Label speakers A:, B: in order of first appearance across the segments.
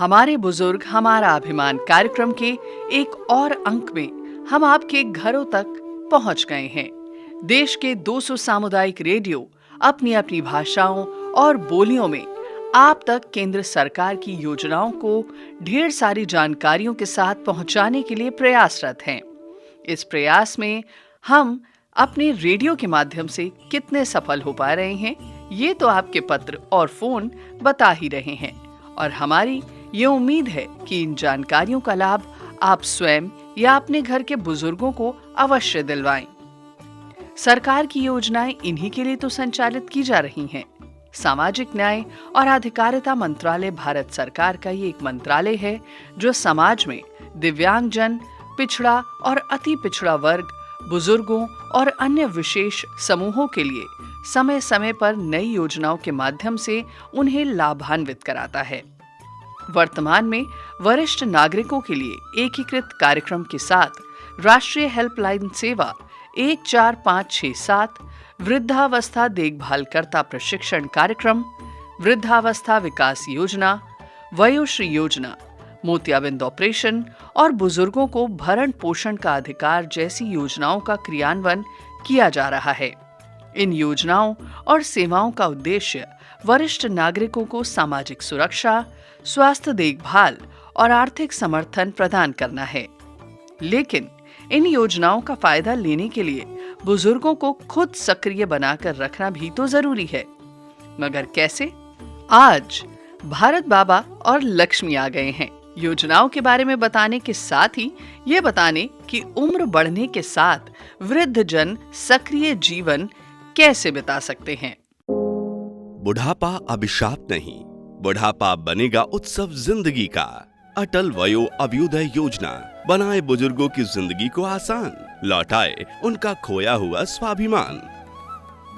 A: हमारे बुजुर्ग हमारा अभिमान कार्यक्रम के एक और अंक में हम आपके घरों तक पहुंच गए हैं। देश के 200 सामुदायिक रेडियो अपनी अपनी भाषाओं और बोलियों में आप तक केंद्र सरकार की योजनाओं को ढेर सारी जानकारियों के साथ पहुंचाने के लिए प्रयासरत हैं। इस प्रयास में हम अपने रेडियो के माध्यम से कितने सफल हो पा रहे हैं, ये तो आपके पत्र और फोन बता ही रहे हैं। और हमारी ये उम्मीद है कि इन जानकारियों का लाभ आप स्वयं या अपने घर के बुजुर्गों को अवश्य दिलवाएं। सरकार की योजनाएं इन्हीं के लिए तो संचालित की जा रही हैं। सामाजिक न्याय और अधिकारिता मंत्रालय भारत सरकार का ये एक मंत्रालय है जो समाज में दिव्यांगजन, पिछड़ा और अति पिछड़ा वर्ग, बुजुर्गों और अन्य विशेष समूहों के लिए समय समय पर नई योजनाओं के माध्यम से उन्हें लाभान्वित कराता है। वर्तमान में वरिष्ठ नागरिकों के लिए एकीकृत कार्यक्रम के साथ राष्ट्रीय हेल्पलाइन सेवा 14567, वृद्धावस्था देखभालकर्ता प्रशिक्षण कार्यक्रम, वृद्धावस्था विकास योजना, वयोश्री योजना, मोतियाबिंद ऑपरेशन और बुजुर्गों को भरण पोषण का अधिकार जैसी योजनाओं का क्रियान्वयन किया जा रहा है। इन योजनाओं और सेवाओं का उद्देश्य वरिष्ठ नागरिकों को सामाजिक सुरक्षा, स्वास्थ्य देखभाल और आर्थिक समर्थन प्रदान करना है। लेकिन इन योजनाओं का फायदा लेने के लिए बुजुर्गों को खुद सक्रिय बनाकर रखना भी तो जरूरी है। मगर कैसे? आज भारत बाबा और लक्ष्मी आ गए हैं योजनाओं के बारे में बताने के साथ ही ये बताने कि उम्र बढ़ने के साथ वृद्ध जन सक्रिय जीवन कैसे बिता सकते हैं।
B: बुढ़ापा अभिशाप नहीं, बुढ़ापा बनेगा उत्सव जिंदगी का। अटल वयो अभ्युदय योजना बनाए बुजुर्गों की जिंदगी को आसान, लौटाए उनका खोया हुआ स्वाभिमान।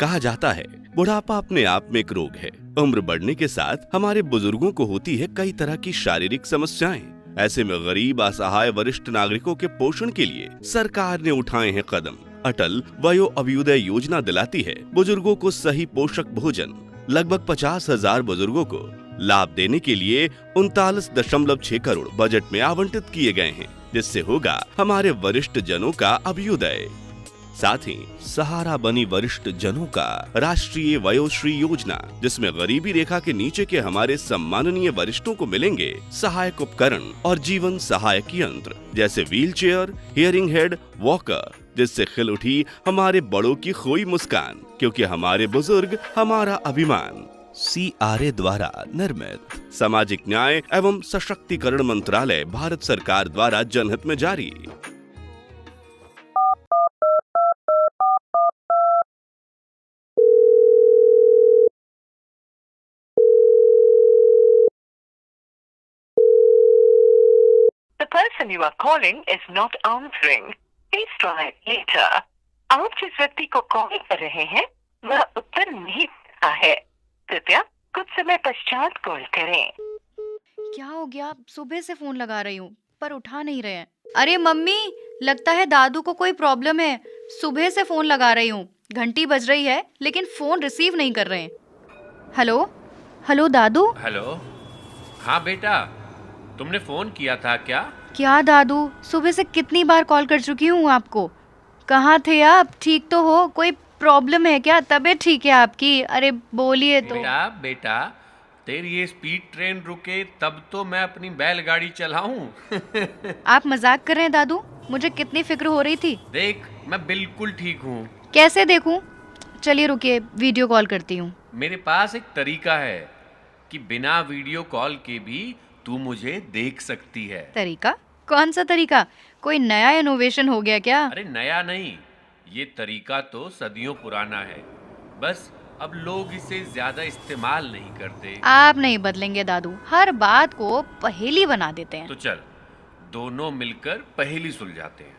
B: कहा जाता है बुढ़ापा अपने आप में एक रोग है। उम्र बढ़ने के साथ हमारे बुजुर्गों को होती है कई तरह की शारीरिक समस्याएं। ऐसे में गरीब, असहाय वरिष्ठ नागरिकों के पोषण के लिए सरकार ने उठाए हैं कदम। अटल वयो अभ्युदय योजना दिलाती है बुजुर्गों को सही पोषक भोजन। लगभग 50,000 बुजुर्गों को लाभ देने के लिए 39.6 करोड़ बजट में आवंटित किए गए हैं, जिससे होगा हमारे वरिष्ठ जनों का अभ्युदय। साथ ही सहारा बनी वरिष्ठ जनों का राष्ट्रीय वयोश्री योजना, जिसमें गरीबी रेखा के नीचे के हमारे सम्माननीय वरिष्ठों को मिलेंगे सहायक उपकरण और जीवन सहायक यंत्र जैसे wheel chair, hearing head, walker, जिससे खिल उठी हमारे बड़ों की खोई मुस्कान, क्योंकि हमारे बुजुर्ग हमारा अभिमान। CRA द्वारा निर्मित सामाजिक न्याय एवं सशक्तिकरण मंत्रालय भारत सरकार द्वारा जनहित में जारी।
C: The person you are calling is not answering. Please try later. आप जिस व्यक्ति को कॉल कर रहे हैं वह उत्तर नहीं दे रहा है। कृपया कुछ समय पश्चात कॉल करें।
D: क्या हो गया? सुबह से फोन लगा रही हूँ पर उठा नहीं रहे हैं। अरे मम्मी, लगता है दादू को कोई प्रॉब्लम है। सुबह से फोन लगा रही हूँ, घंटी बज रही है लेकिन फोन रिसीव नहीं कर रहे हैं। हेलो हेलो दादू।
E: हेलो, हाँ बेटा, तुमने फोन किया था क्या?
D: क्या दादू, सुबह से कितनी बार कॉल कर चुकी हूँ आपको। कहाँ थे आप? ठीक तो हो? कोई प्रॉब्लम है क्या? तबीयत ठीक है आपकी? अरे बोलिए तो।
E: बेटा, तेरी ये स्पीड ट्रेन रुके तब तो मैं अपनी बैलगाड़ी चलाऊं।
D: आप मजाक कर रहे हैं दादू? मुझे कितनी फिक्र हो रही थी।
E: देख, मैं बिल्कुल ठीक हूँ।
D: कैसे देखूं? चलिए रुकिए, वीडियो कॉल करती हूँ।
E: मेरे पास एक तरीका है कि बिना वीडियो कॉल के भी तू मुझे देख सकती है।
D: तरीका? कौन सा तरीका? कोई नया इनोवेशन हो गया क्या?
E: अरे नया नहीं, ये तरीका तो सदियों पुराना है, बस अब लोग इसे ज्यादा इस्तेमाल नहीं करते।
D: आप नहीं बदलेंगे दादू, हर बात को पहेली बना देते हैं।
E: तो चल दोनों मिलकर पहेली सुलझाते हैं।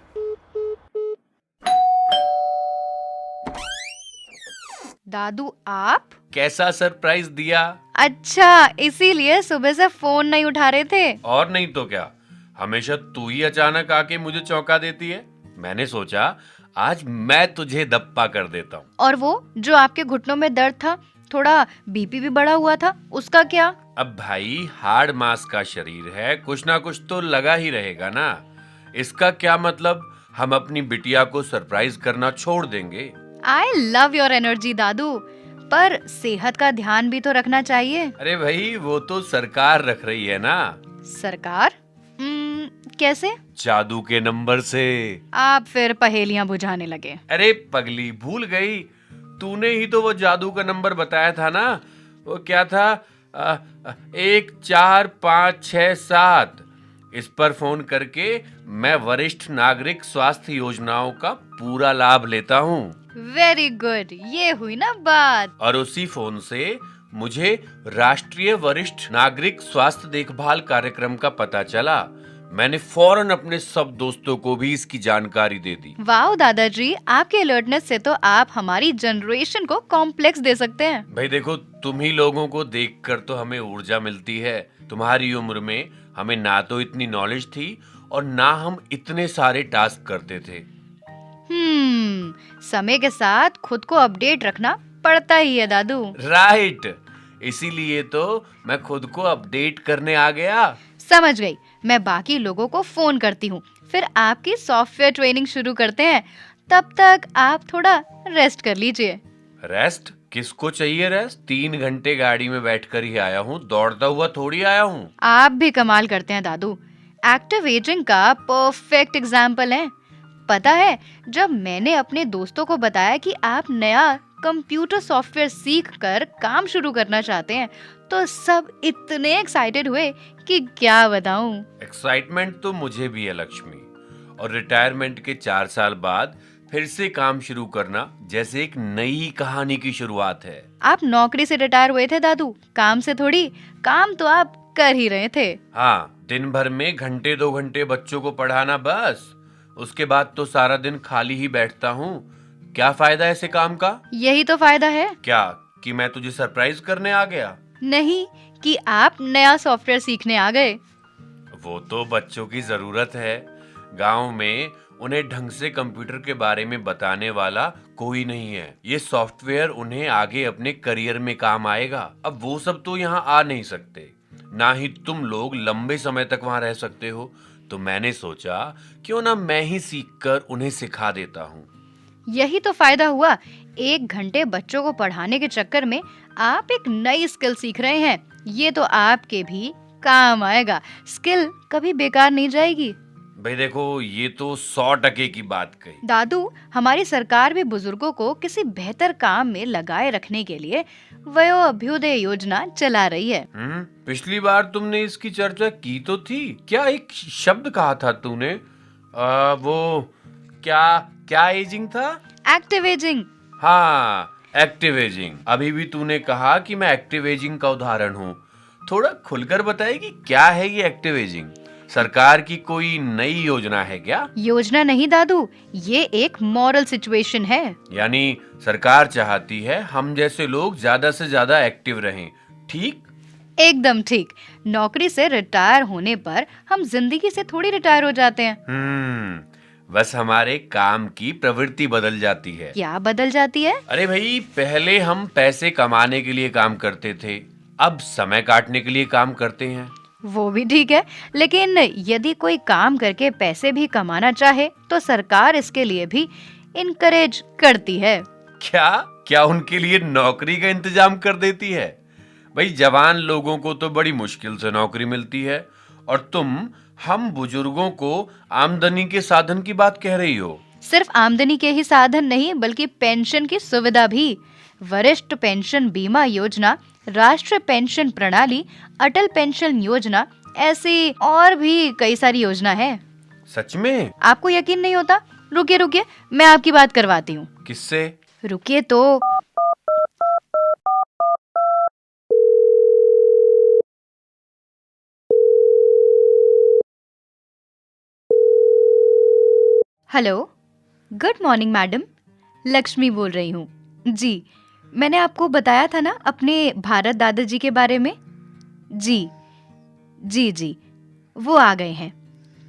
D: दादू आप?
E: कैसा सरप्राइज दिया?
D: अच्छा, इसीलिए सुबह से फोन नहीं उठा रहे थे?
E: और नहीं तो क्या, हमेशा तू ही अचानक आके मुझे चौंका देती है। मैंने सोचा आज मैं तुझे दप्पा कर देता हूँ।
D: और वो जो आपके घुटनों में दर्द था, थोड़ा बीपी भी बढ़ा हुआ था, उसका क्या?
E: अब भाई हार्ड मास का शरीर है, कुछ ना कुछ तो लगा ही रहेगा ना। इसका क्या मतलब हम अपनी बिटिया को सरप्राइज करना छोड़ देंगे?
D: आई लव योर एनर्जी दादू, पर सेहत का ध्यान भी तो रखना चाहिए।
E: अरे भाई वो तो सरकार रख रही है ना।
D: सरकार? कैसे?
E: जादू के नंबर से।
D: आप फिर पहेलियां बुझाने लगे।
E: अरे पगली, भूल गई? तूने ही तो वो जादू का नंबर बताया था ना। वो क्या था? 145667। इस पर फोन करके मैं वरिष्ठ नागरिक स्वास्थ्य योजनाओं का पूरा लाभ लेता हूँ।
D: वेरी गुड, ये हुई ना बात।
E: और उसी फोन से मुझे राष्ट्रीय वरिष्ठ नागरिक स्वास्थ्य देखभाल कार्यक्रम का पता चला। मैंने फौरन अपने सब दोस्तों को भी इसकी जानकारी दे दी।
D: वाह दादाजी, आपके अलर्टनेस से तो आप हमारी जनरेशन को कॉम्प्लेक्स दे सकते हैं।
E: भाई देखो, तुम ही लोगों को देखकर तो हमें ऊर्जा मिलती है। तुम्हारी उम्र में हमें ना तो इतनी नॉलेज थी और ना हम इतने सारे टास्क करते थे।
D: समय के साथ खुद को अपडेट रखना पड़ता ही है दादू।
E: राइट, इसीलिए तो मैं खुद को अपडेट करने आ गया।
D: समझ गई, मैं बाकी लोगों को फोन करती हूँ, फिर आपकी सॉफ्टवेयर ट्रेनिंग शुरू करते हैं। तब तक आप थोड़ा रेस्ट कर लीजिए।
E: रेस्ट? किसको चाहिए रेस्ट? 3 घंटे गाड़ी में बैठकर ही आया हूँ, दौड़ता हुआ थोड़ी आया हूँ।
D: आप भी कमाल करते हैं दादू, एक्टिव एजिंग का परफेक्ट एग्जाम्पल है। पता है, जब मैंने अपने दोस्तों को बताया कि आप नया कंप्यूटर सॉफ्टवेयर सीख कर काम शुरू करना चाहते हैं, तो सब इतने एक्साइटेड हुए कि क्या बताऊं।
E: एक्साइटमेंट तो मुझे भी है लक्ष्मी, और रिटायरमेंट के 4 साल बाद फिर से काम शुरू करना जैसे एक नई कहानी की शुरुआत है।
D: आप नौकरी से रिटायर हुए थे दादू, काम से थोड़ी। काम तो आप कर ही रहे थे।
E: हाँ, दिन भर में घंटे 2 घंटे बच्चों को पढ़ाना, बस। उसके बाद तो सारा दिन खाली ही बैठता हूँ। क्या फायदा ऐसे काम का?
D: यही तो फायदा है।
E: क्या कि मैं तुझे सरप्राइज करने आ गया?
D: नहीं, कि आप नया सॉफ्टवेयर सीखने आ गए।
E: वो तो बच्चों की जरूरत है। गांव में उन्हें ढंग से कंप्यूटर के बारे में बताने वाला कोई नहीं है। ये सॉफ्टवेयर उन्हें आगे अपने करियर में काम आएगा। अब वो सब तो यहाँ आ नहीं सकते, ना ही तुम लोग लंबे समय तक वहाँ रह सकते हो। तो मैंने सोचा क्यों ना मैं ही सीखकर उन्हें सिखा देता हूँ।
D: यही तो फायदा हुआ। 1 घंटे बच्चों को पढ़ाने के चक्कर में आप एक नई स्किल सीख रहे हैं। ये तो आपके भी काम आएगा। स्किल कभी बेकार नहीं जाएगी।
E: भाई देखो, ये तो 100% की बात कही।
D: दादू, हमारी सरकार भी बुजुर्गों को किसी बेहतर काम में लगाए रखने के लिए वयो अभ्युदय योजना चला रही है।
E: पिछली बार तुमने इसकी चर्चा की तो थी। क्या एक शब्द कहा था तूने? वो क्या एजिंग था?
D: Active ageing.
E: हाँ, एक्टिव एजिंग। अभी भी तूने कहा कि मैं एक्टिव एजिंग का उदाहरण हूँ। थोड़ा खुलकर बताएगी क्या है ये एक्टिव एजिंग? सरकार की कोई नई योजना है क्या?
D: योजना नहीं दादू, ये एक मॉरल सिचुएशन है।
E: यानी सरकार चाहती है हम जैसे लोग ज्यादा से ज्यादा एक्टिव रहें, ठीक?
D: एकदम ठीक। नौकरी से रिटायर होने पर हम जिंदगी से थोड़ी रिटायर हो जाते हैं।
E: बस हमारे काम की प्रवृत्ति बदल जाती है।
D: क्या बदल जाती है?
E: अरे भाई, पहले हम पैसे कमाने के लिए काम करते थे, अब समय काटने के लिए काम करते हैं।
D: वो भी ठीक है, लेकिन यदि कोई काम करके पैसे भी कमाना चाहे तो सरकार इसके लिए भी इनकरेज करती है।
E: क्या उनके लिए नौकरी का इंतजाम कर देती है? भाई, जवान लोगों को तो बड़ी मुश्किल से नौकरी मिलती है, और तुम हम बुजुर्गों को आमदनी के साधन की बात कह रही हो।
D: सिर्फ आमदनी के ही साधन नहीं, बल्कि पेंशन की सुविधा भी। वरिष्ठ पेंशन बीमा योजना, राष्ट्रीय पेंशन प्रणाली, अटल पेंशन योजना, ऐसी और भी कई सारी योजना है।
E: सच में?
D: आपको यकीन नहीं होता? रुकिए, मैं आपकी बात करवाती हूँ।
E: किससे?
D: रुकिए तो। Hello, good morning madam, Lakshmi बोल रही हूँ। जी, मैंने आपको बताया था ना अपने भारत दादाजी के बारे में। जी, वो आ गए हैं,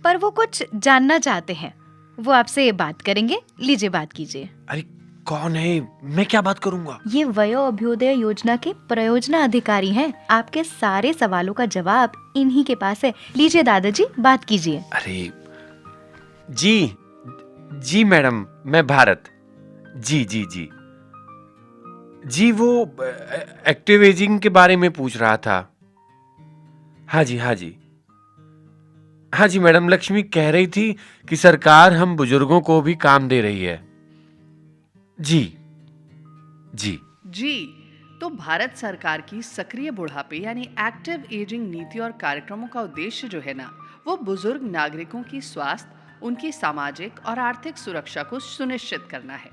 D: पर वो कुछ जानना चाहते हैं। वो आपसे बात करेंगे, लीजिए बात कीजिए।
E: अरे कौन है? मैं क्या बात करूंगा?
D: ये वयो अभ्युदय योजना के परियोजना अधिकारी हैं। आपके सारे सवालों का जवाब इन्हीं के पास है। लीजिए दादाजी, बात कीजिए।
E: अरे जी मैडम, मैं भारत। जी वो एक्टिव एजिंग के बारे में पूछ रहा था। हाँ जी मैडम, लक्ष्मी कह रही थी कि सरकार हम बुजुर्गों को भी काम दे रही है। जी।
A: तो भारत सरकार की सक्रिय बुढ़ापे यानी एक्टिव एजिंग नीति और कार्यक्रमों का उद्देश्य जो है ना, वो बुजुर्ग नागरिकों की स्वास्थ्य, उनकी सामाजिक और आर्थिक सुरक्षा को सुनिश्चित करना है।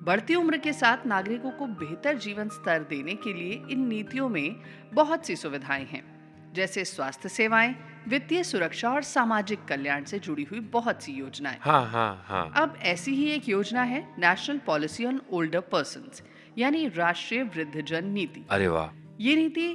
A: बढ़ती उम्र के साथ नागरिकों को बेहतर जीवन स्तर देने के लिए इन नीतियों में बहुत सी सुविधाएं हैं, जैसे स्वास्थ्य सेवाएं, वित्तीय सुरक्षा और सामाजिक कल्याण से जुड़ी हुई बहुत सी योजनाएं।
E: हाँ।
A: अब ऐसी ही एक योजना है national policy on older persons, यानी राष्ट्रीय वृद्धजन नीति।
E: अरे वाह।
A: ये नीति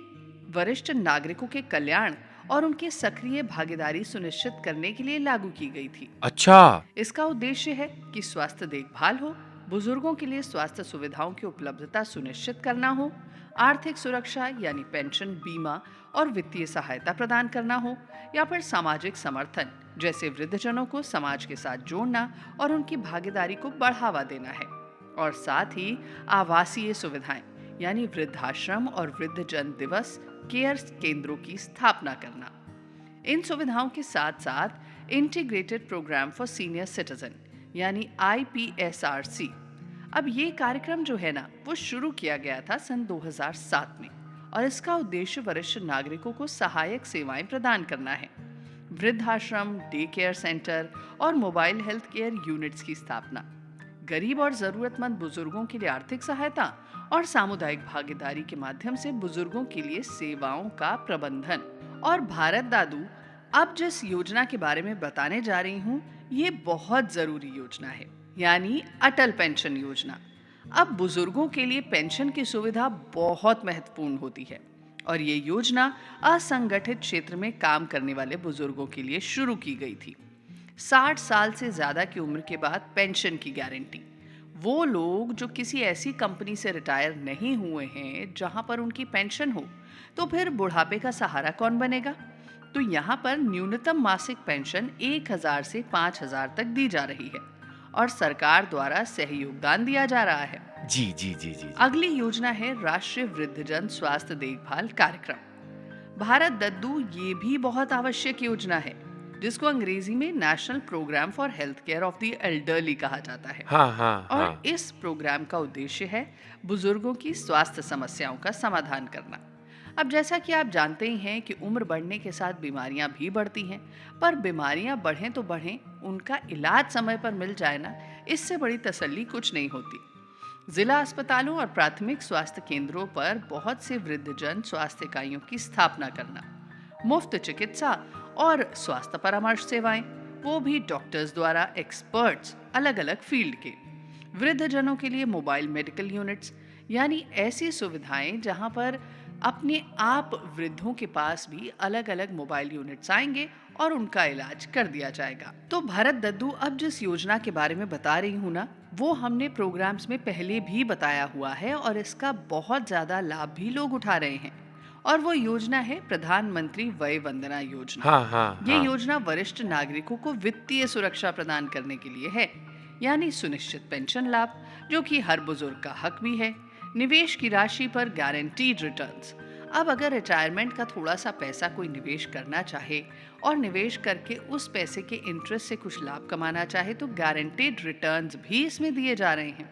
A: वरिष्ठ नागरिकों के कल्याण और उनकी सक्रिय भागीदारी सुनिश्चित करने के लिए लागू की गई थी।
E: अच्छा।
A: इसका उद्देश्य है कि स्वास्थ्य देखभाल हो, बुजुर्गों के लिए स्वास्थ्य सुविधाओं की उपलब्धता सुनिश्चित करना हो, आर्थिक सुरक्षा यानी पेंशन, बीमा और वित्तीय सहायता प्रदान करना हो, या फिर सामाजिक समर्थन जैसे वृद्धजनों को समाज के साथ जोड़ना और उनकी भागीदारी को बढ़ावा देना है, और साथ ही आवासीय सुविधाएं यानी वृद्धाश्रम और वृद्धजन दिवस केयर केंद्रों की स्थापना करना। इन सुविधाओं के साथ साथ integrated programme for senior citizen यानी IPSRC। अब ये कार्यक्रम जो है ना, वो शुरू किया गया था सन 2007 में, और इसका उद्देश्य वरिष्ठ नागरिकों को सहायक सेवाएं प्रदान करना है। वृद्धाश्रम, डे केयर सेंटर और मोबाइल हेल्थ केयर यूनिट्स की स्थापना, गरीब और जरूरतमंद बुजुर्गों के लिए आर्थिक सहायता और सामुदायिक भागीदारी के माध्यम से बुजुर्गों के लिए सेवाओं का प्रबंधन। और भारत दादू, अब जिस योजना के बारे में बताने जा रही हूँ, ये बहुत जरूरी योजना है, यानी अटल पेंशन योजना। अब बुजुर्गों के लिए पेंशन की सुविधा बहुत महत्वपूर्ण होती है, और ये योजना असंगठित क्षेत्र में काम करने वाले बुजुर्गों के लिए शुरू की गई थी। 60 साल से ज्यादा की उम्र के बाद पेंशन की गारंटी। वो लोग जो किसी ऐसी कंपनी से रिटायर नहीं हुए हैं जहां पर उनकी पेंशन हो, तो फिर बुढ़ापे का सहारा कौन बनेगा? तो यहाँ पर न्यूनतम मासिक पेंशन 1000 से 5000 तक दी जा रही है, और सरकार द्वारा सही योगदान दिया जा रहा है।
E: जी।
A: अगली योजना है राष्ट्रीय वृद्धजन स्वास्थ्य देखभाल कार्यक्रम। भारत दद्दू, ये भी बहुत आवश्यक योजना है, जिसको अंग्रेजी में national programme for health care of the elderly कहा जाता है। और इस प्रोग्राम का उद्देश्य है बुजुर्गों की स्वास्थ्य समस्याओं का समाधान करना। अब जैसा कि आप जानते ही हैं कि उम्र बढ़ने के साथ बीमारियां भी बढ़ती हैं, पर बीमारियां बढ़ें तो बढ़ें, उनका इलाज समय पर मिल जाए ना, इससे बड़ी तसल्ली कुछ नहीं होती। जिला अस्पतालों और प्राथमिक स्वास्थ्य केंद्रों पर बहुत से वृद्धजन स्वास्थ्य इकाइयों की स्थापना करना, मुफ्त चिकित्सा और स्वास्थ्य परामर्श सेवाएं, वो भी डॉक्टर्स द्वारा, एक्सपर्ट्स अलग अलग फील्ड के। वृद्धजनों के लिए मोबाइल मेडिकल यूनिट्स, यानी ऐसी सुविधाएं जहां पर अपने आप वृद्धों के पास भी अलग अलग मोबाइल यूनिट्स आएंगे और उनका इलाज कर दिया जाएगा। तो भारत दद्दू, अब जिस योजना के बारे में बता रही हूँ ना, वो हमने प्रोग्राम्स में पहले भी बताया हुआ है, और इसका बहुत ज्यादा लाभ भी लोग उठा रहे हैं। और वो योजना है प्रधानमंत्री वय वंदना योजना। ये योजना वरिष्ठ नागरिकों को वित्तीय सुरक्षा प्रदान करने के लिए है, यानी सुनिश्चित पेंशन लाभ, जो कि हर बुजुर्ग का हक भी है। निवेश की राशि पर गारंटीड रिटर्न्स। अब अगर रिटायरमेंट का थोड़ा सा पैसा कोई निवेश करना चाहे और निवेश करके उस पैसे के इंटरेस्ट से कुछ लाभ कमाना चाहे, तो गारंटीड रिटर्न्स भी इसमें दिए जा रहे हैं,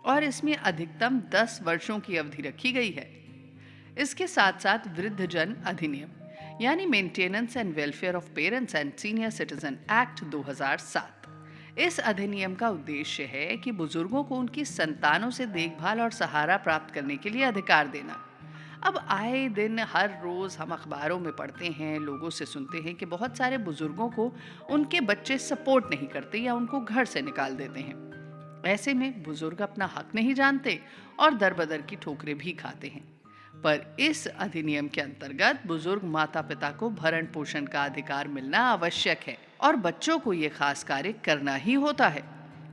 A: और इसमें अधिकतम 10 वर्षों की अवधि रखी गई है। इसके साथ साथ वृद्धजन अधिनियम, यानी maintenance and welfare of parents and senior citizen act 2007। इस अधिनियम का उद्देश्य है कि बुजुर्गों को उनकी संतानों से देखभाल और सहारा प्राप्त करने के लिए अधिकार देना। अब आए दिन हर रोज हम अखबारों में पढ़ते हैं, लोगों से सुनते हैं कि बहुत सारे बुजुर्गों को उनके बच्चे सपोर्ट नहीं करते या उनको घर से निकाल देते हैं। ऐसे में बुजुर्ग अपना हक नहीं जानते और दरबदर की ठोकरें भी खाते हैं। पर इस अधिनियम के अंतर्गत बुजुर्ग माता पिता को भरण पोषण का अधिकार मिलना आवश्यक है, और बच्चों को ये खास कार्य करना ही होता है।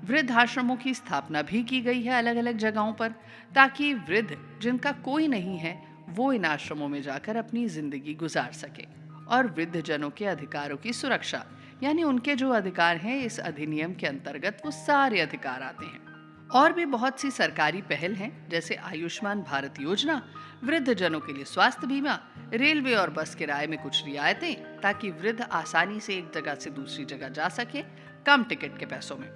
A: वृद्धाश्रमों की स्थापना भी की गई है अलग अलग जगहों पर, ताकि वृद्ध जिनका कोई नहीं है वो इन आश्रमों में जाकर अपनी जिंदगी गुजार सके। और वृद्धजनों के अधिकारों की सुरक्षा, यानी उनके जो अधिकार हैं इस अधिनियम के अंतर्गत वो सारे अधिकार आते हैं। और भी बहुत सी सरकारी पहल हैं, जैसे आयुष्मान भारत योजना, वृद्धजनों के लिए स्वास्थ्य बीमा, रेलवे और बस किराए में कुछ रियायतें, ताकि वृद्ध आसानी से एक जगह से दूसरी जगह जा सके कम टिकट के पैसों में।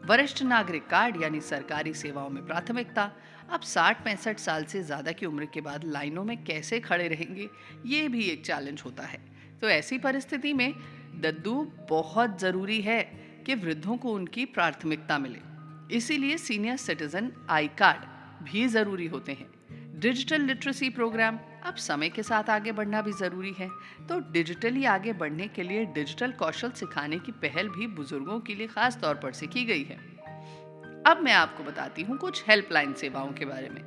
A: वरिष्ठ नागरिक कार्ड यानी सरकारी सेवाओं में प्राथमिकता। अब 60-65 साल से ज्यादा की उम्र के बाद लाइनों में कैसे खड़े रहेंगे, ये भी एक चैलेंज होता है। तो ऐसी परिस्थिति में दद्दू बहुत जरूरी है कि वृद्धों को उनकी प्राथमिकता मिले। इसीलिए सीनियर सिटीजन आई कार्ड भी जरूरी होते हैं। डिजिटल लिटरेसी प्रोग्राम, अब समय के साथ आगे बढ़ना भी जरूरी है, तो डिजिटली आगे बढ़ने के लिए डिजिटल कौशल सिखाने की पहल भी बुजुर्गों के लिए खास तौर पर से की गई है। अब मैं आपको बताती हूँ कुछ हेल्पलाइन सेवाओं के बारे में।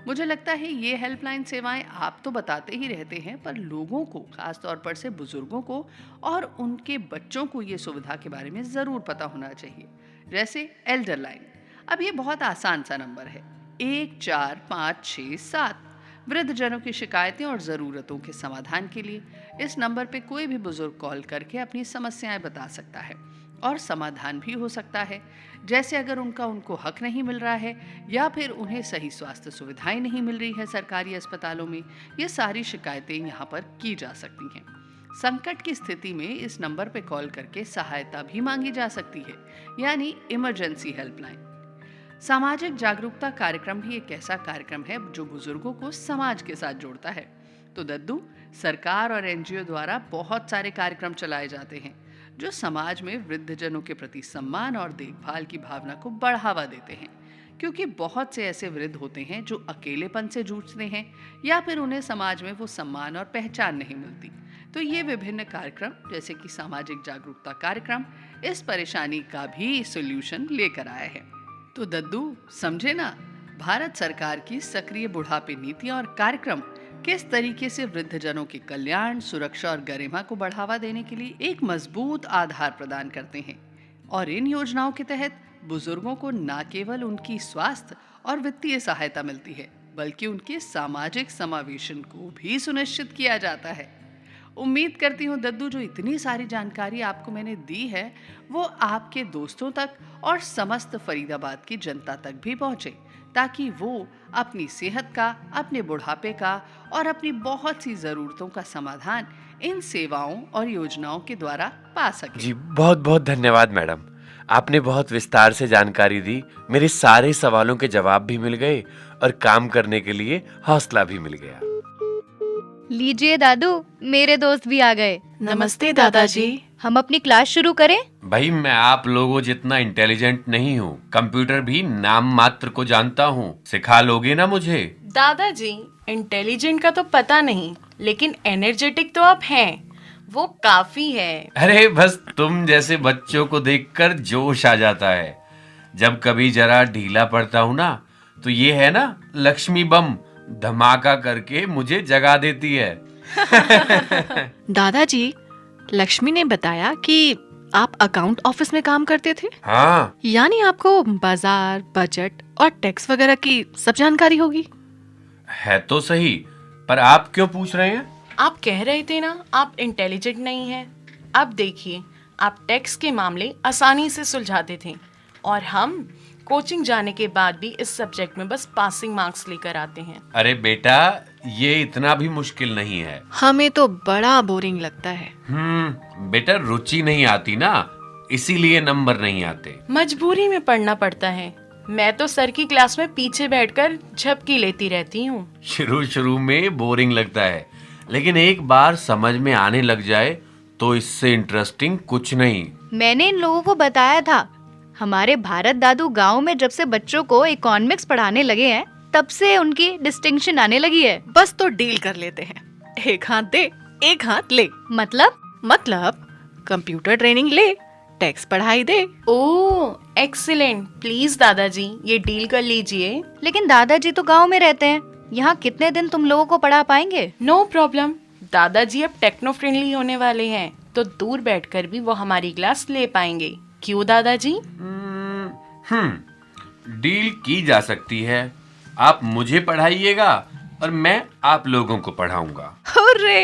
A: मुझे लगता है ये हेल्पलाइन सेवाएं आप तो बताते ही रहते हैं, पर लोगों को, खास तौर पर से बुजुर्गों को और उनके बच्चों को ये सुविधा के बारे में जरूर पता होना चाहिए। जैसे एल्डर लाइन, अब ये बहुत आसान सा नंबर है, 14567। वृद्धजनों की शिकायतें और ज़रूरतों के समाधान के लिए इस नंबर पे कोई भी बुजुर्ग कॉल करके अपनी समस्याएं बता सकता है और समाधान भी हो सकता है। जैसे अगर उनको हक नहीं मिल रहा है या फिर उन्हें सही स्वास्थ्य सुविधाएं नहीं मिल रही है सरकारी अस्पतालों में, ये सारी शिकायतें यहाँ पर की जा सकती हैं। संकट की स्थिति में इस नंबर पे कॉल करके सहायता भी मांगी जा सकती है, यानी इमरजेंसी हेल्पलाइन। सामाजिक जागरूकता कार्यक्रम भी एक ऐसा कार्यक्रम है जो बुजुर्गों को समाज के साथ जोड़ता है। तो दद्दू, सरकार और एनजीओ द्वारा बहुत सारे कार्यक्रम चलाए जाते हैं जो समाज में वृद्धजनों के प्रति सम्मान और देखभाल की भावना को बढ़ावा देते हैं, क्योंकि बहुत से ऐसे वृद्ध होते हैं जो अकेलेपन से जूझते हैं या फिर उन्हें समाज में वो सम्मान और पहचान नहीं मिलती। तो ये विभिन्न कार्यक्रम जैसे कि सामाजिक जागरूकता कार्यक्रम इस परेशानी का भी सॉल्यूशन लेकर आया है। तो दद्दू, समझे ना, भारत सरकार की सक्रिय बुढ़ापे नीतियां और कार्यक्रम किस तरीके से वृद्धजनों के कल्याण, सुरक्षा और गरिमा को बढ़ावा देने के लिए एक मजबूत आधार प्रदान करते हैं। और इन योजनाओं के तहत बुजुर्गों को न केवल उनकी स्वास्थ्य और वित्तीय सहायता मिलती है, बल्कि उनके सामाजिक समावेशन को भी सुनिश्चित किया जाता है। उम्मीद करती हूँ दद्दू, जो इतनी सारी जानकारी आपको मैंने दी है वो आपके दोस्तों तक और समस्त फरीदाबाद की जनता तक भी पहुँचे, ताकि वो अपनी सेहत का, अपने बुढ़ापे का और अपनी बहुत सी ज़रूरतों का समाधान इन सेवाओं और योजनाओं के द्वारा पा सके।
E: जी बहुत बहुत धन्यवाद मैडम, आपने बहुत विस्तार से जानकारी दी। मेरे सारे सवालों के जवाब भी मिल गए और काम करने के लिए हौसला भी मिल गया।
D: लीजिए दादू, मेरे दोस्त भी आ गए।
F: नमस्ते दादाजी।
D: हम अपनी क्लास शुरू करें?
E: भाई, मैं आप लोगों जितना इंटेलिजेंट नहीं हूँ, कंप्यूटर भी नाम मात्र को जानता हूँ। सिखा लोगे ना मुझे?
F: दादाजी, इंटेलिजेंट का तो पता नहीं, लेकिन एनर्जेटिक तो आप हैं, वो काफी है।
E: अरे बस तुम जैसे बच्चों को देखकर जोश आ जाता है। जब कभी जरा ढीला पड़ता हूँ ना, तो ये है ना लक्ष्मी बम, धमाका करके मुझे जगा देती है।
F: दादाजी, लक्ष्मी ने बताया कि आप अकाउंट ऑफिस में काम करते थे।
E: हाँ,
F: यानी आपको बाजार, बजट और टैक्स वगैरह की सब जानकारी होगी।
E: है तो सही, पर आप क्यों पूछ रहे हैं?
F: आप कह रहे थे ना आप इंटेलिजेंट नहीं हैं। अब देखिए, आप टैक्स के मामले आसानी से सुलझाते थे और हम कोचिंग जाने के बाद भी इस सब्जेक्ट में बस पासिंग मार्क्स लेकर आते हैं।
E: अरे बेटा, ये इतना भी मुश्किल नहीं है।
F: हमें तो बड़ा बोरिंग लगता है।
E: बेटा, रुचि नहीं आती ना, इसीलिए नंबर नहीं आते।
F: मजबूरी में पढ़ना पड़ता है। मैं तो सर की क्लास में पीछे बैठकर झपकी लेती रहती हूँ।
E: शुरू में बोरिंग लगता है, लेकिन एक बार समझ में आने लग जाए तो इससे इंटरेस्टिंग कुछ नहीं।
D: मैंने इन लोगों को बताया था, हमारे भारत दादू गांव में जब से बच्चों को इकोनॉमिक्स पढ़ाने लगे हैं, तब से उनकी डिस्टिंक्शन आने लगी है।
F: बस तो डील कर लेते हैं, एक हाथ दे एक हाथ ले। मतलब कंप्यूटर ट्रेनिंग ले, टैक्स पढ़ाई दे। ओह एक्सीलेंट, प्लीज दादाजी ये डील कर लीजिए।
D: लेकिन दादाजी तो गांव में रहते हैं, यहाँ कितने दिन तुम लोगों को पढ़ा पाएंगे?
F: नो प्रॉब्लम, दादाजी अब टेक्नो फ्रेंडली होने वाले हैं, तो दूर बैठकर भी वो हमारी क्लास ले पाएंगे। क्यों दादाजी?
E: डील की जा सकती है। आप मुझे पढ़ाइएगा और मैं आप लोगों को पढ़ाऊंगा।
G: अरे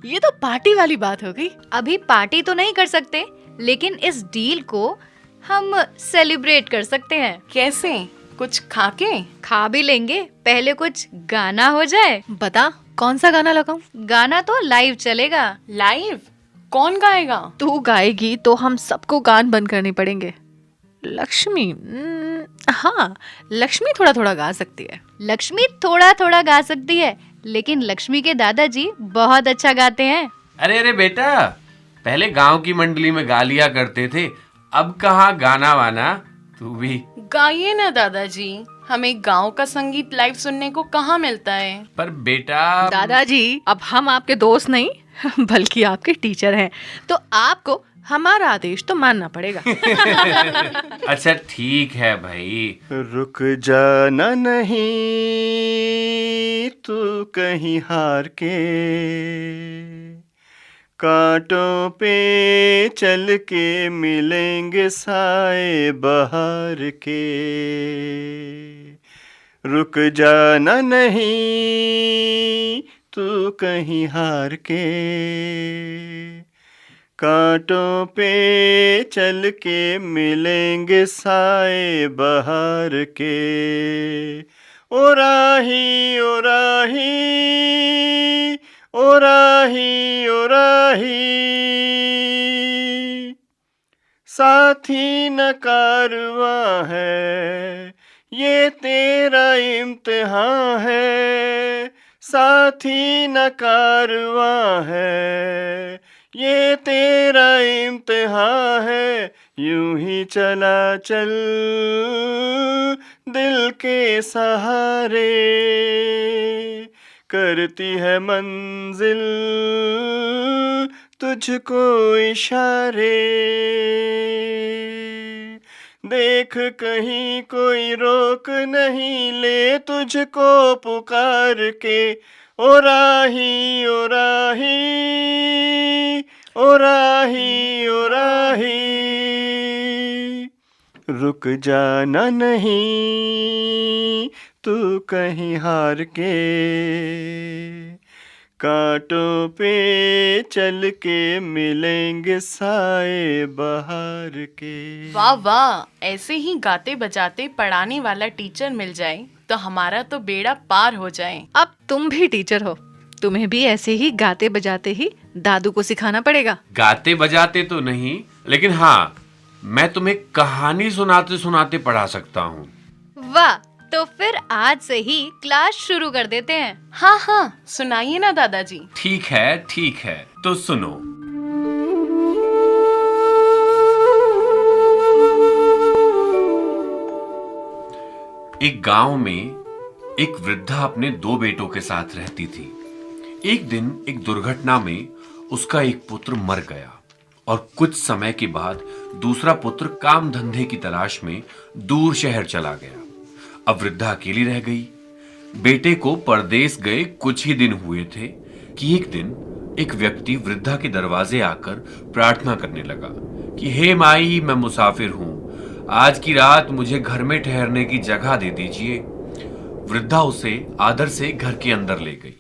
G: ये तो पार्टी वाली बात हो गई।
D: अभी पार्टी तो नहीं कर सकते, लेकिन इस डील को हम सेलिब्रेट कर सकते हैं।
F: कैसे? कुछ खा के?
D: खा भी लेंगे, पहले कुछ गाना हो जाए।
G: बता कौन सा गाना लगाऊं?
D: गाना तो लाइव चलेगा।
F: लाइव? कौन गाएगा?
G: तू गाएगी तो हम सबको कान बंद करने पड़ेंगे। लक्ष्मी हाँ, लक्ष्मी थोड़ा थोड़ा गा सकती है।
D: लक्ष्मी थोड़ा थोड़ा गा सकती है, लेकिन लक्ष्मी के दादाजी बहुत अच्छा गाते हैं।
E: अरे बेटा, पहले गांव की मंडली में गा लिया करते थे, अब कहाँ गाना वाना। तू भी
F: गाइए ना दादाजी, हमें गांव का संगीत लाइव सुनने को कहाँ मिलता है।
E: पर बेटा।
G: दादाजी, अब हम आपके दोस्त नहीं बल्कि आपके टीचर हैं, तो आपको हमारा आदेश तो मानना पड़ेगा।
E: अच्छा ठीक है भाई।
H: रुक जाना नहीं तू कहीं हार के, कांटों पे चल के मिलेंगे साए बहार के। रुक जाना नहीं तू कहीं हार के, कांटों पे चल के मिलेंगे साए बहार के। ओ राही ओ राही ओ राही ओ राही, साथी न कारवां है ये तेरा इम्तिहान है। साथी न कारवां है ये तेरा इम्तिहान है। यूं ही चला चल दिल के सहारे, करती है मंजिल तुझको इशारे। देख कहीं कोई रोक नहीं ले तुझको पुकार के। ओ राही ओ राही ओ राही ओ राही, रुक जाना नहीं तू कहीं हार के, कांटों पे चल के मिलेंगे साए बहार के।
F: वाह वाह, ऐसे ही गाते बजाते पढ़ाने वाला टीचर मिल जाए तो हमारा तो बेड़ा पार हो जाए।
G: अब तुम भी टीचर हो, तुम्हें भी ऐसे ही गाते बजाते ही दादू को सिखाना पड़ेगा।
E: गाते बजाते तो नहीं, लेकिन हाँ, मैं तुम्हें कहानी सुनाते सुनाते पढ़ा सकता हूँ।
D: वाह, तो फिर आज से ही क्लास शुरू कर देते हैं।
F: हाँ हाँ, सुनाइए ना दादाजी।
E: ठीक है, तो सुनो। एक गांव में एक वृद्धा अपने 2 बेटों के साथ रहती थी। एक दिन एक दुर्घटना में उसका एक पुत्र मर गया और कुछ समय के बाद दूसरा पुत्र काम धंधे की तलाश में दूर शहर चला गया। अब वृद्धा अकेली रह गई। बेटे को परदेश गए कुछ ही दिन हुए थे कि एक दिन एक व्यक्ति वृद्धा के दरवाजे आकर प्रार्थना करने लगा कि हे माई, मैं मुसाफिर हूं, आज की रात मुझे घर में ठहरने की जगह दे दीजिए। वृद्धा उसे आदर से घर के अंदर ले गई।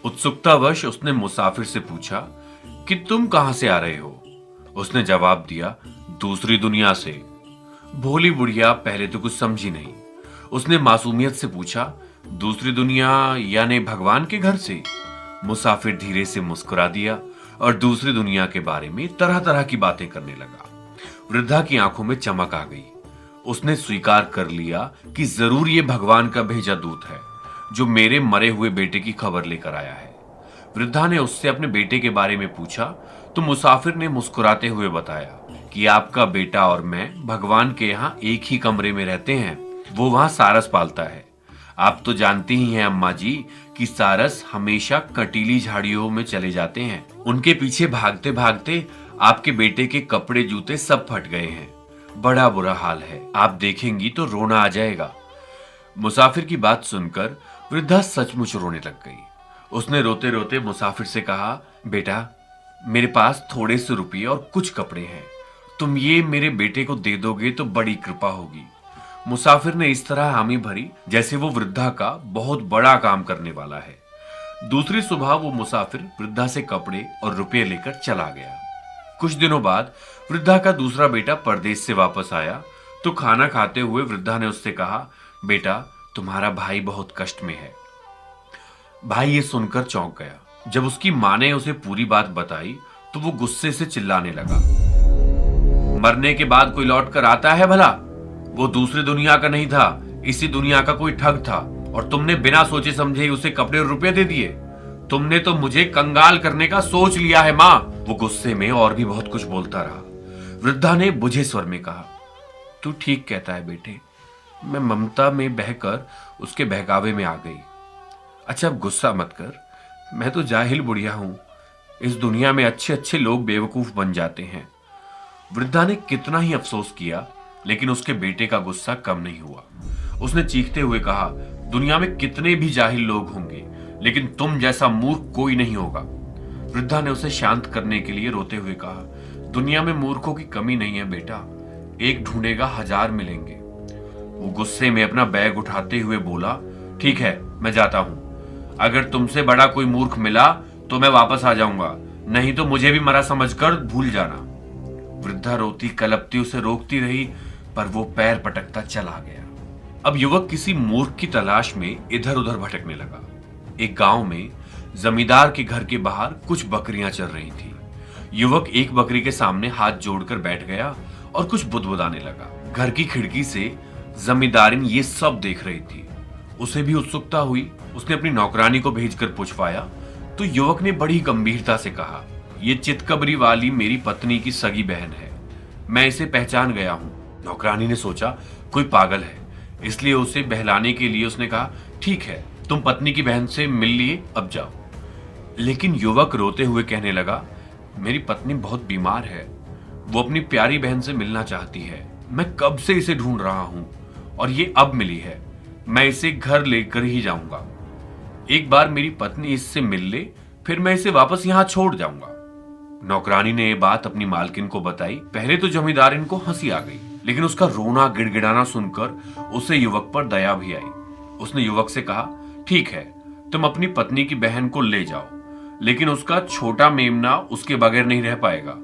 E: उत्सुकतावश उसने मुसाफिर से पूछा कि तुम कहां से आ रहे हो? उसने जवाब दिया, दूसरी दुनिया से। भोली बुढ़िया पहले तो कुछ समझी नहीं। उसने मासूमियत से पूछा, दूसरी दुनिया यानी भगवान के घर से? मुसाफिर धीरे से मुस्कुरा दिया और दूसरी दुनिया के बारे में तरह तरह की बातें करने लगा। वृद्धा की आंखों में चमक आ गई। उसने स्वीकार कर लिया कि जरूर ये भगवान का भेजा दूत है जो मेरे मरे हुए बेटे की खबर लेकर आया है। वृद्धा ने उससे अपने बेटे के बारे में पूछा तो मुसाफिर ने मुस्कुराते हुए बताया कि आपका बेटा और मैं भगवान के यहाँ एक ही कमरे में रहते हैं। वो वहाँ सारस पालता है। आप तो जानती ही हैं अम्मा जी कि सारस हमेशा कटीली झाड़ियों में चले जाते हैं। उनके पीछे भागते भागते आपके बेटे के कपड़े जूते सब फट गए हैं। बड़ा बुरा हाल है, आप देखेंगी तो रोना आ जाएगा। मुसाफिर की बात सुनकर वृद्धा सचमुच रोने लग गई। उसने रोते रोते मुसाफिर से कहा, बेटा, मेरे पास थोड़े से रुपये और कुछ कपड़े हैं, तुम ये मेरे बेटे को दे दोगे तो बड़ी कृपा होगी। मुसाफिर ने इस तरह हामी भरी जैसे वो वृद्धा का बहुत बड़ा काम करने वाला है। दूसरी सुबह वो मुसाफिर वृद्धा से कपड़े और रुपये लेकर चला गया। कुछ दिनों बाद वृद्धा का दूसरा बेटा परदेश से वापस आया तो खाना खाते हुए वृद्धा ने उससे कहा, बेटा तुम्हारा भाई बहुत कष्ट में है। भाई ये सुनकर चौंक गया। जब उसकी माँ ने उसे पूरी बात बताई तो वो गुस्से से चिल्लाने लगा, मरने के बाद कोई लौट कर आता है भला? वो दूसरी दुनिया का नहीं था, इसी दुनिया का कोई ठग था और तुमने बिना सोचे समझे ही उसे कपड़े और रुपए दे दिए। तुमने तो मुझे कंगाल करने का सोच लिया है माँ। वो गुस्से में और भी बहुत कुछ बोलता रहा। वृद्धा ने बुझे स्वर में कहा, तू ठीक कहता है बेटे। मैं ममता में बहकर उसके बहकावे में आ गई। अच्छा अब गुस्सा मत कर, मैं तो जाहिल बुढ़िया हूं। इस दुनिया में अच्छे अच्छे लोग बेवकूफ बन जाते हैं। वृद्धा ने कितना ही अफसोस किया लेकिन उसके बेटे का गुस्सा कम नहीं हुआ। उसने चीखते हुए कहा, दुनिया में कितने भी जाहिल लोग होंगे लेकिन तुम जैसा मूर्ख कोई नहीं होगा। वृद्धा ने उसे शांत करने के लिए रोते हुए कहा, दुनिया में मूर्खों की कमी नहीं है बेटा, एक ढूंढेगा हजार मिलेंगे। वो गुस्से में अपना बैग उठाते हुए बोला, ठीक है मैं जाता हूं। अगर तुमसे बड़ा कोई मूर्ख मिला तो मैं वापस आ जाऊंगा, नहीं तो मुझे भी मरा समझकर भूल जाना। वृद्धा रोती कलपती उसे रोकती रही पर वो पैर पटकता चला गया। अब युवक किसी मूर्ख की तलाश में इधर उधर भटकने लगा। एक गांव में जमींदार के घर के बाहर कुछ बकरियां चल रही थी। युवक एक बकरी के सामने हाथ जोड़कर बैठ गया और कुछ बुदबुदाने लगा। घर की खिड़की से जमींदारिन ये सब देख रही थी। उसे भी उत्सुकता हुई। उसने अपनी नौकरानी को भेजकर पूछवाया तो युवक ने बड़ी गंभीरता से कहा, ये चितकबरी वाली मेरी पत्नी की सगी बहन है, मैं इसे पहचान गया हूं। नौकरानी ने सोचा कोई पागल है, इसलिए उसे बहलाने के लिए उसने कहा, ठीक है तुम पत्नी की बहन से मिल लिए, अब जाओ। लेकिन युवक रोते हुए कहने लगा, मेरी पत्नी बहुत बीमार है, वो अपनी प्यारी बहन से मिलना चाहती है। मैं कब से इसे ढूंढ रहा हूं और ये अब मिली है। मैं इसे घर लेकर ही जाऊंगा। एक बार मेरी पत्नी इससे मिल ले फिर मैं इसे वापस यहां छोड़ जाऊंगा। नौकरानी ने यह बात अपनी मालकिन को बताई। पहले तो जमींदारिन को हंसी आ गई लेकिन उसका रोना गिड़गिड़ाना सुनकर उसे युवक पर दया भी आई। उसने युवक से कहा, ठीक है तुम अपनी पत्नी की बहन को ले जाओ, लेकिन उसका छोटा मेमना उसके बगैर नहीं रह पाएगा।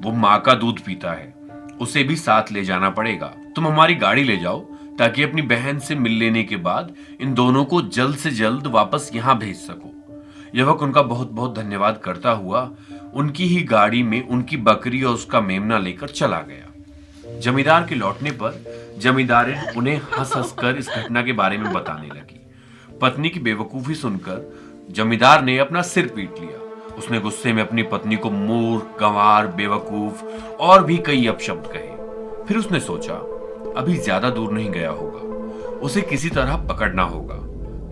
E: वो माँ का दूध पीता है, उसे भी साथ ले जाना पड़ेगा। तुम हमारी गाड़ी ले जाओ ताकि अपनी बहन से मिल लेने के बाद इन दोनों को जल्द से जल्द वापस यहाँ भेज सको। युवक उनका बहुत बहुत धन्यवाद करता हुआ उनकी ही गाड़ी में उनकी बकरी और उसका मेमना लेकर चला गया। जमींदार के लौटने पर जमींदारिन उन्हें हंस हंस कर इस घटना के बारे में बताने लगी। पत्नी की बेवकूफी सुनकर जमींदार ने अपना सिर पीट लिया। उसने गुस्से में अपनी पत्नी को मूर्ख, गंवार, बेवकूफ और भी कई अपशब्द कहे। फिर उसने सोचा अभी ज्यादा दूर नहीं गया होगा, उसे किसी तरह पकड़ना होगा।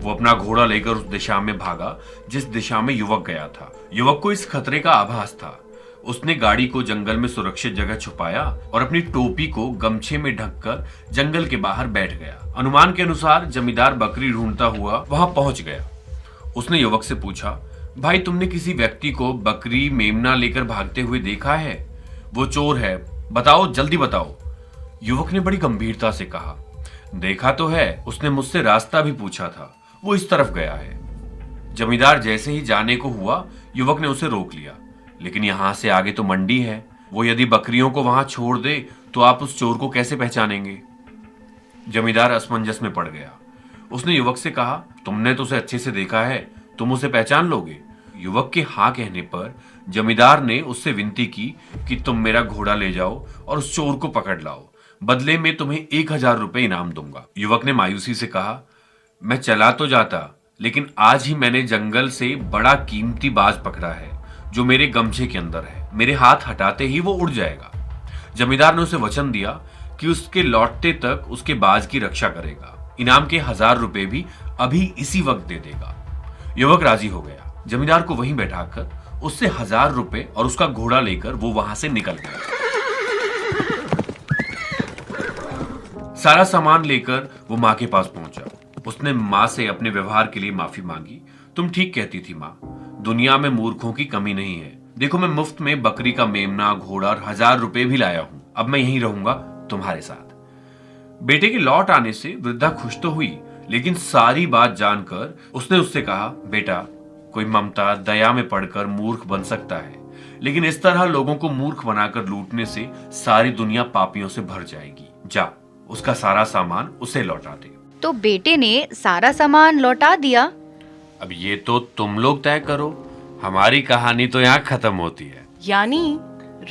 E: वो अपना घोड़ा लेकर उस दिशा में भागा जिस दिशा में युवक गया था। युवक को इस खतरे का आभास था। उसने गाड़ी को जंगल में सुरक्षित जगह छुपाया और अपनी टोपी को गमछे में ढककर जंगल के बाहर बैठ गया। अनुमान के अनुसार जमींदार बकरी ढूंढता हुआ वहां पहुंच गया। उसने युवक से पूछा, भाई तुमने किसी व्यक्ति को बकरी मेमना लेकर भागते हुए देखा है? वो चोर है, बताओ जल्दी बताओ। युवक ने बड़ी गंभीरता से कहा, देखा तो है, उसने मुझसे रास्ता भी पूछा था, वो इस तरफ गया है। जमींदार जैसे ही जाने को हुआ युवक ने उसे रोक लिया, लेकिन यहां से आगे तो मंडी है, वो यदि बकरियों को वहां छोड़ दे तो आप उस चोर को कैसे पहचानेंगे? जमींदार असमंजस में पड़ गया। उसने युवक से कहा, तुमने तो उसे अच्छे से देखा है, तुम उसे पहचान लोगे? युवक के हाँ कहने पर जमींदार ने उससे विनती की कि तुम मेरा घोड़ा ले जाओ और उस चोर को पकड़ लाओ, बदले में तुम्हें 1000 रुपए इनाम दूंगा। युवक ने मायूसी से कहा, मैं चला तो जाता, लेकिन आज ही मैंने जंगल से बड़ा कीमती बाज पकड़ा है जो मेरे गमछे के अंदर है, मेरे हाथ हटाते ही वो उड़ जाएगा। जमींदार ने उसे वचन दिया कि उसके लौटते तक उसके बाज की रक्षा करेगा, इनाम के 1000 रुपए भी अभी इसी वक्त दे देगा। युवक राजी हो गया। जमींदार को वहीं बैठाकर उससे 1000 रुपए और उसका घोड़ा लेकर वो वहां से निकल गया। सारा सामान लेकर वो माँ के पास पहुंचा। उसने माँ से अपने व्यवहार के लिए माफी मांगी। तुम ठीक कहती थी माँ, दुनिया में मूर्खों की कमी नहीं है। देखो मैं मुफ्त में बकरी का मेमना, घोड़ा और 1000 रुपए भी लाया हूं। अब मैं यहीं रहूंगा तुम्हारे साथ। बेटे के लौट आने से वृद्धा खुश तो हुई, लेकिन सारी बात जानकर उसने उससे कहा, बेटा, कोई ममता दया में पड़कर मूर्ख बन सकता है, लेकिन इस तरह लोगों को मूर्ख बनाकर लूटने से सारी दुनिया पापियों से भर जाएगी। जा, उसका सारा सामान उसे लौटा दे।
D: तो बेटे ने सारा सामान लौटा दिया।
E: अब ये तो तुम लोग तय करो, हमारी कहानी तो यहाँ खत्म होती है।
F: यानी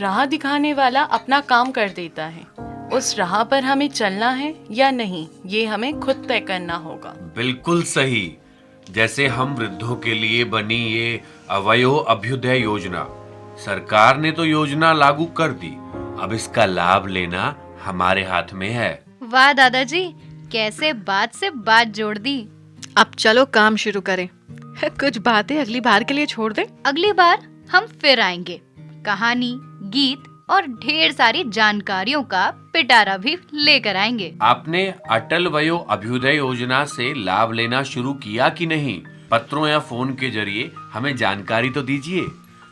F: राह दिखाने वाला अपना काम कर देता है, उस राह पर हमें चलना है या नहीं, ये हमें खुद तय करना होगा।
E: बिल्कुल सही। जैसे हम वृद्धों के लिए बनी ये अवयव अभ्युदय योजना, सरकार ने तो योजना लागू कर दी, अब इसका लाभ लेना हमारे हाथ में है।
D: वाह दादाजी, कैसे बात से बात जोड़ दी।
G: अब चलो काम शुरू करें। कुछ बातें अगली बार के लिए छोड़ दे।
D: अगली बार हम फिर आएंगे, कहानी, गीत और ढेर सारी जानकारियों का पिटारा भी लेकर आएंगे।
E: आपने अटल वयो अभ्युदय योजना से लाभ लेना शुरू किया कि नहीं? पत्रों या फोन के जरिए हमें जानकारी तो दीजिए।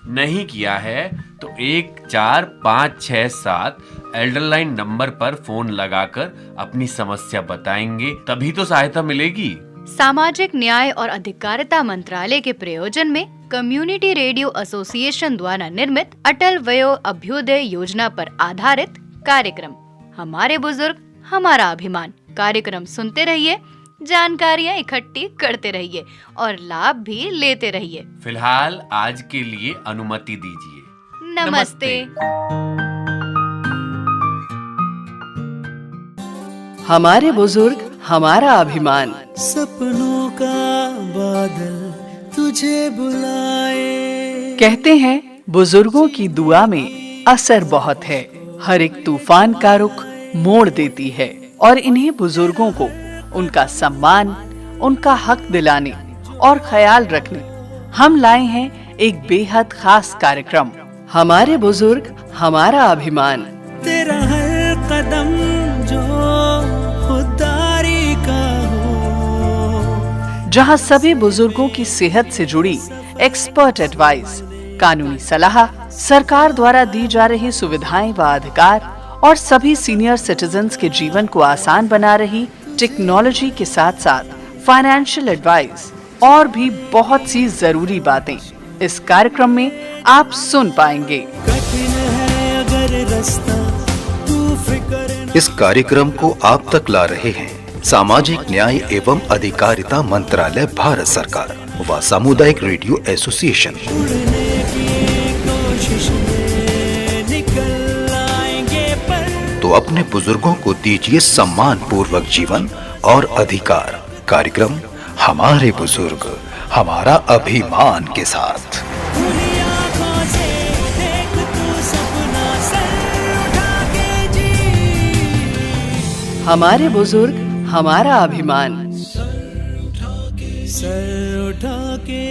E: नहीं किया है तो 145667 एल्डरलाइन नंबर पर फोन लगाकर अपनी समस्या बताएंगे, तभी तो सहायता मिलेगी।
D: सामाजिक न्याय और अधिकारिता मंत्रालय के प्रयोजन में कम्युनिटी रेडियो एसोसिएशन द्वारा निर्मित अटल वयो अभ्युदय योजना पर आधारित कार्यक्रम हमारे बुजुर्ग हमारा अभिमान कार्यक्रम सुनते रहिए, जानकारियाँ इकट्ठी करते रहिए और लाभ भी लेते रहिए।
E: फिलहाल आज के लिए अनुमति दीजिए।
D: नमस्ते।
A: हमारे बुजुर्ग हमारा अभिमान।
I: सपनों का बादल तुझे बुलाए।
A: कहते हैं बुजुर्गों की दुआ में असर बहुत है, हर एक तूफान का रुख मोड़ देती है। और इन्हीं बुजुर्गों को उनका सम्मान, उनका हक दिलाने और ख्याल रखने हम लाए हैं एक बेहद खास कार्यक्रम, हमारे बुजुर्ग हमारा अभिमान।
I: तेरा हर कदम जो खुददारी का हो,
A: जहां सभी बुजुर्गों की सेहत से जुड़ी एक्सपर्ट एडवाइस, कानूनी सलाह, सरकार द्वारा दी जा रही सुविधाएं व अधिकार और सभी सीनियर सिटीजन्स के जीवन को आसान बना रही टेक्नोलॉजी के साथ साथ फाइनेंशियल एडवाइस और भी बहुत सी जरूरी बातें इस कार्यक्रम में आप सुन पाएंगे।
I: कठिन है अगर रास्ता, तू फिक्र।
J: इस कार्यक्रम को आप तक ला रहे हैं सामाजिक न्याय एवं अधिकारिता मंत्रालय, भारत सरकार व सामुदायिक रेडियो एसोसिएशन।
I: उड़ने की कोशिश में निकल आएंगे पर
J: तो अपने बुजुर्गों को दीजिए सम्मान पूर्वक जीवन और अधिकार। कार्यक्रम हमारे बुजुर्ग हमारा अभिमान के साथ।
I: खुली आंखों से देख तू सपना, सर उठा के जी।
A: हमारे बुजुर्ग हमारा अभिमान।
I: सर उठा के